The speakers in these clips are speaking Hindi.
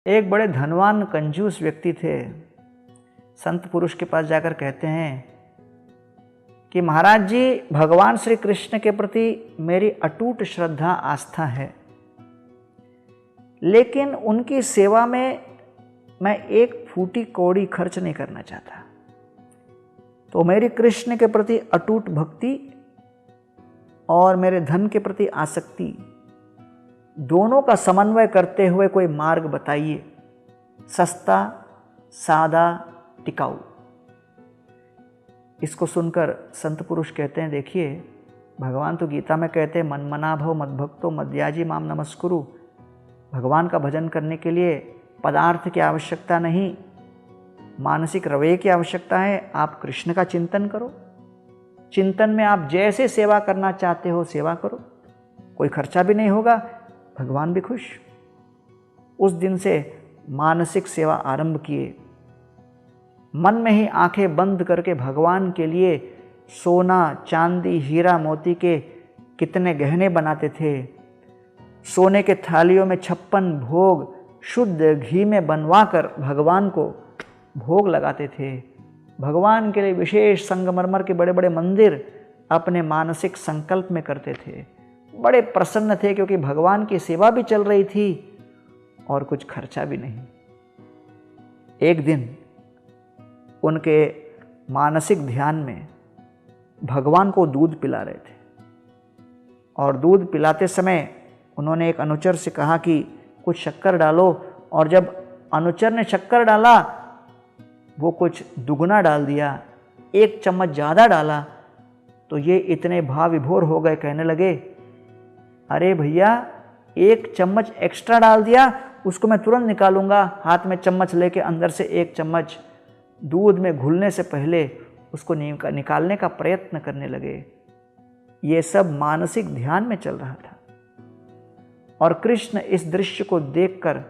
एक बड़े धनवान कंजूस व्यक्ति थे। संत पुरुष के पास जाकर कहते हैं कि महाराज जी, भगवान श्री कृष्ण के प्रति मेरी अटूट श्रद्धा आस्था है, लेकिन उनकी सेवा में मैं एक फूटी कौड़ी खर्च नहीं करना चाहता। तो मेरी कृष्ण के प्रति अटूट भक्ति और मेरे धन के प्रति आसक्ति, दोनों का समन्वय करते हुए कोई मार्ग बताइए, सस्ता, सादा, टिकाऊ। इसको सुनकर संत पुरुष कहते हैं, देखिए, भगवान तो गीता में कहते हैं, मन मना भव मद्भक्तो मद्याजी माम नमस्कुरु। भगवान का भजन करने के लिए पदार्थ की आवश्यकता नहीं, मानसिक रवैये की आवश्यकता है। आप कृष्ण का चिंतन करो, चिंतन में आप जैसे सेवा करना चाहते हो सेवा करो, कोई खर्चा भी नहीं होगा, भगवान भी खुश। उस दिन से मानसिक सेवा आरंभ किए। मन में ही आंखें बंद करके भगवान के लिए सोना, चांदी, हीरा, मोती के कितने गहने बनाते थे। सोने के थालियों में 56 भोग शुद्ध घी में बनवाकर भगवान को भोग लगाते थे। भगवान के लिए विशेष संगमरमर के बड़े बड़े मंदिर अपने मानसिक संकल्प में करते थे। बड़े प्रसन्न थे क्योंकि भगवान की सेवा भी चल रही थी और कुछ खर्चा भी नहीं। एक दिन उनके मानसिक ध्यान में भगवान को दूध पिला रहे थे और दूध पिलाते समय उन्होंने एक अनुचर से कहा कि कुछ शक्कर डालो, और जब अनुचर ने शक्कर डाला वो कुछ दुगना डाल दिया, 1 चम्मच ज़्यादा डाला। तो ये इतने भाव विभोर हो गए, कहने लगे, अरे भैया, 1 चम्मच एक्स्ट्रा डाल दिया, उसको मैं तुरंत निकालूंगा। हाथ में चम्मच लेके अंदर से 1 चम्मच दूध में घुलने से पहले उसको निकालने का प्रयत्न करने लगे। ये सब मानसिक ध्यान में चल रहा था और कृष्ण इस दृश्य को देखकर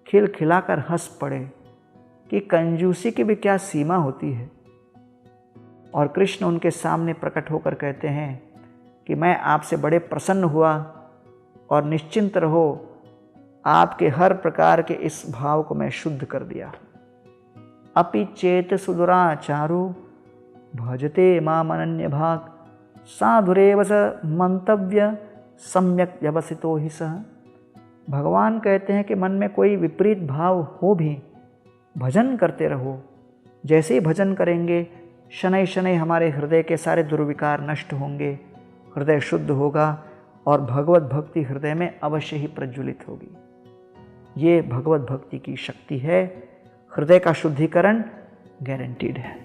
खिलखिलाकर हंस पड़े कि कंजूसी की भी क्या सीमा होती है। और कृष्ण उनके सामने प्रकट होकर कहते हैं कि मैं आपसे बड़े प्रसन्न हुआ और निश्चिंत रहो, आपके हर प्रकार के इस भाव को मैं शुद्ध कर दिया। अपि चेत सुदुराचारो भजते माम अनन्य भाग, साधुरेव स मंतव्य सम्यक व्यवसितो ही सह। भगवान कहते हैं कि मन में कोई विपरीत भाव हो भी भजन करते रहो। जैसे ही भजन करेंगे, शनै शनै हमारे हृदय के सारे दुर्विकार नष्ट होंगे, हृदय शुद्ध होगा और भगवत भक्ति हृदय में अवश्य ही प्रज्वलित होगी। ये भगवत भक्ति की शक्ति है। हृदय का शुद्धिकरण गारंटीड है।